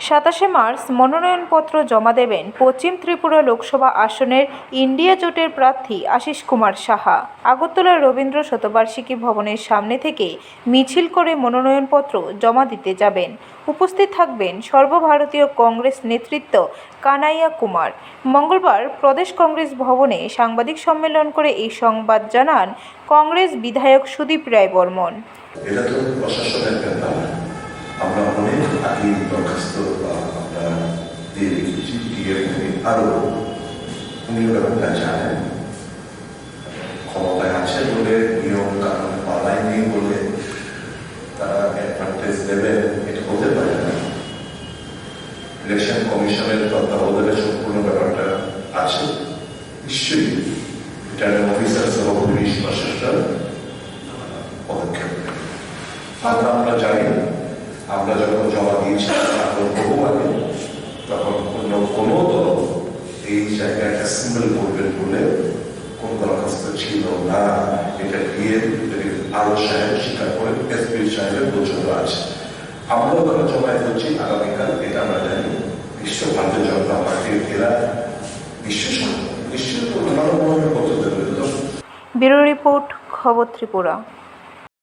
27 March মনোনয়নপত্র জমা দেবেন পশ্চিম ত্রিপুরা লোকসভা আসনের ইন্ডিয়া জোটের প্রার্থী আশিস কুমার সাহা। আগরতলার রবীন্দ্র শতবার্ষিকী ভবনের সামনে থেকে মিছিল করে মনোনয়নপত্র জমা দিতে যাবেন। উপস্থিত থাকবেন সর্বভারতীয় কংগ্রেস নেতৃত্ব কানাইয়া কুমার। মঙ্গলবার প্রদেশ কংগ্রেস ভবনে সাংবাদিক সম্মেলন করে এই সংবাদ জানান কংগ্রেস বিধায়ক সুদীপ রায় বর্মন। এটা তো প্রশাসনের ব্যাপার। আমরা অনেক আগে দরখাস্ত আমরা দিয়ে রেখেছি, আরো উনিও ব্যাপারটা জানেন, ক্ষমতায় আছে বলে নিয়ম কানুন পালায়নি বলে তারা অ্যাডভান্টেজ দেবে, এটা হতে পারে না। ইলেকশন কমিশনের তত্ত্বাবধানে সম্পূর্ণ ব্যাপারটা আছে, নিশ্চয়ই রিটার্নিং অফিসার সহ পুলিশ প্রশাসন পদক্ষেপ নেবে। আমরা জানি, আমরা যখন জমা দিয়েছি বহু আগে, তখন কোনো দল এই জায়গায় অ্যাসেম্বল করবেন বলে কোন দরখাস্ত ছিল না। এটা দিয়ে আরো সাহেব স্বীকার করে এসপি সাহেবের পর্যন্ত আছে। আমরাও যখন জমায়েত হচ্ছি আগামীকাল, এটা আমরা জানি বিশ্ব ভারতীয় জনতা পার্টির এরা নিশ্চয় মনোনয়ন পত্র দেবে। ব্যুরো রিপোর্ট, খবর ত্রিপুরা।